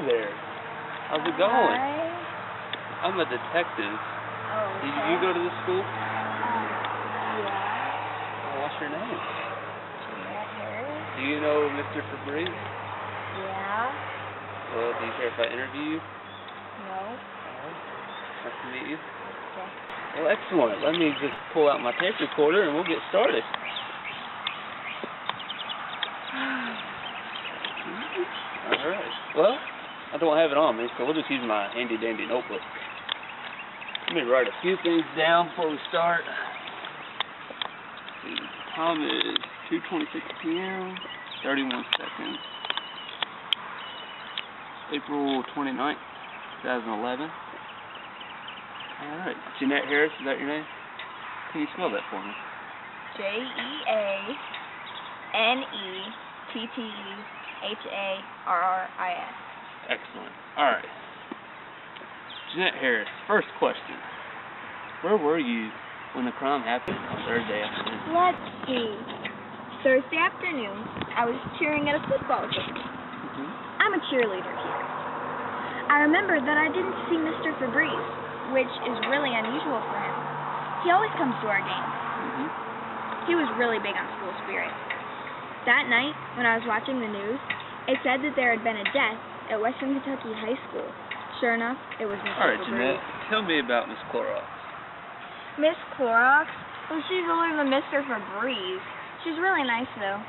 there. How's it going? Hi. I'm a detective. Oh, okay. Did you go to this school? Yeah. Oh, what's your name? Harris. Do you know Mr. Febreeze? Yeah. Well, do you care if I interview you? No. Nice to meet you. Okay. Well, excellent. Let me just pull out my tape recorder and we'll get started. Alright. Well, I don't have it on me, so we'll just use my handy-dandy notebook. Let me write a few things down before we start. The time is 2:26 p.m., 31 seconds. April 29th, 2011. Alright. Jeanette Harris, is that your name? Can you spell that for me? JeanetTTHARRIS. Excellent. Alright. Jeanette Harris, first question. Where were you when the crime happened on Thursday afternoon? Let's see. Thursday afternoon, I was cheering at a football game. I'm a cheerleader here. I remember that I didn't see Mr. Febreeze, which is really unusual for him. He always comes to our games. He was really big on school spirit. That night, when I was watching the news, it said that there had been a death at Western Kentucky High School. Sure enough, it was Mr. Alright, Febreeze. Jeanette, tell me about Miss Clorox. Miss Clorox? Well, she's older than Mr. Febreeze. She's really nice, though.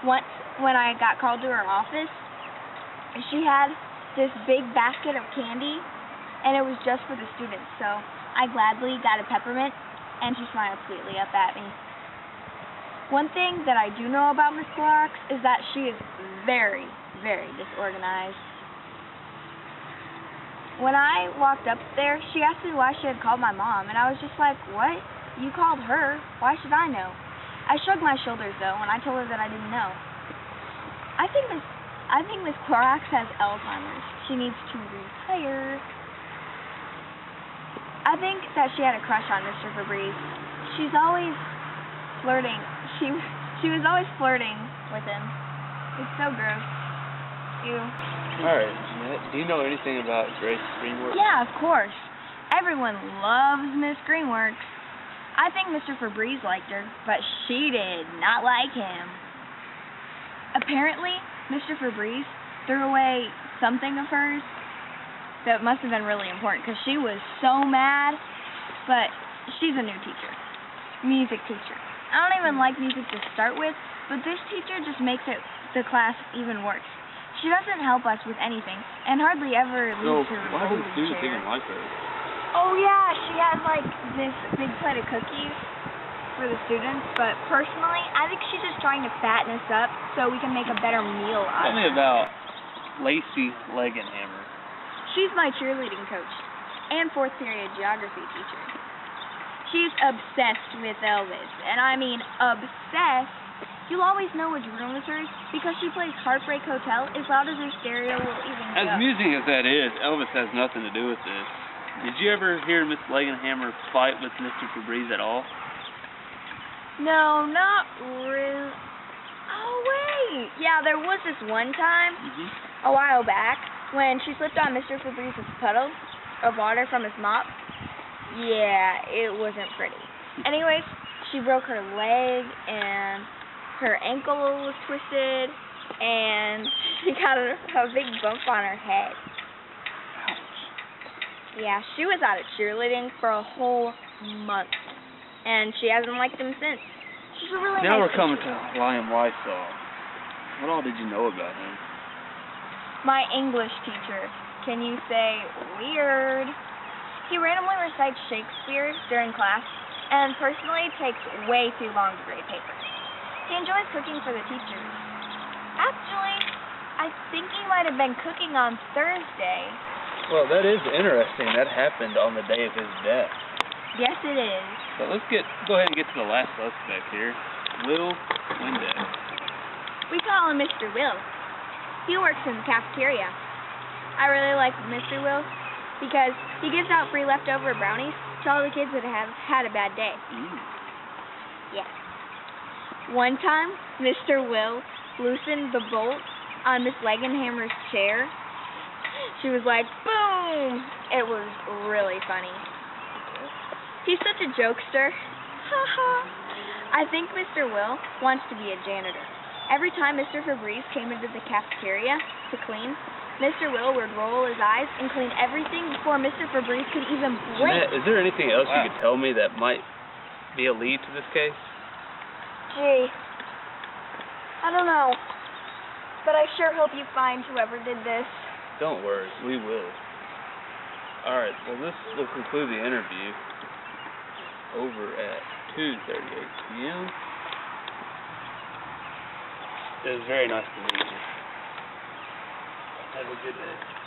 Once, when I got called to her office, she had this big basket of candy, and it was just for the students, so I gladly got a peppermint, and she smiled sweetly up at me. One thing that I do know about Miss Clorox is that she is very, very disorganized. When I walked up there, she asked me why she had called my mom, and I was just like, what? You called her. Why should I know? I shrugged my shoulders, though, when I told her that I didn't know. I think Miss Clorox has Alzheimer's. She needs to retire. I think that she had a crush on Mr. Febreeze. She's always flirting. She was always flirting with him. It's so gross. Ew. Alright, Jeanette, do you know anything about Grace Greenworks? Yeah, of course. Everyone loves Miss Greenworks. I think Mr. Febreeze liked her, but she did not like him. Apparently, Mr. Febreeze threw away something of hers that must have been really important because she was so mad, but she's a new teacher. Music teacher. I don't even like music to start with, but this teacher just makes the class even worse. She doesn't help us with anything, and hardly ever leaves her why do the folding students chair. even like her? Oh yeah, she has like this big plate of cookies for the students, but personally, I think she's just trying to fatten us up so we can make a better meal out Tell of me it. about Lacey Legenhammer. She's my cheerleading coach and fourth period geography teacher. She's obsessed with Elvis, and I mean obsessed. You'll always know which room is hers because she plays Heartbreak Hotel as loud as her stereo will even go. As amusing as that is, Elvis has nothing to do with this. Did you ever hear Miss Legenhammer fight with Mr. Febreeze at all? No, not really. Oh, wait. Yeah, there was this one time, a while back, when she slipped on Mr. Febreeze's puddle of water from his mop. Yeah, it wasn't pretty. Anyways, she broke her leg, and her ankle was twisted, and she got a big bump on her head. Yeah, she was out of cheerleading for a whole month, and she hasn't liked him since. She's a really Now nice we're coming teacher. to Liam Lysol. What all did you know about him? My English teacher. Can you say weird? He randomly recites Shakespeare during class, and personally takes way too long to grade papers. He enjoys cooking for the teachers. Actually, I think he might have been cooking on Thursday. Well, that is interesting. That happened on the day of his death. Yes, it is. So let's go ahead and get to the last suspect here. Will Windex. We call him Mr. Will. He works in the cafeteria. I really like Mr. Will because he gives out free leftover brownies to all the kids that have had a bad day. Yeah. One time, Mr. Will loosened the bolt on Miss Legenhammer's chair, She was like, boom! It was really funny. He's such a jokester. Haha. I think Mr. Will wants to be a janitor. Every time Mr. Febreeze came into the cafeteria to clean, Mr. Will would roll his eyes and clean everything before Mr. Febreeze could even blink. Jeanette, is there anything else you could tell me that might be a lead to this case? Gee, I don't know. But I sure hope you find whoever did this. Don't worry, we will. Alright, well this will conclude the interview over at 2:38 p.m. It was very nice to meet you. Have a good day.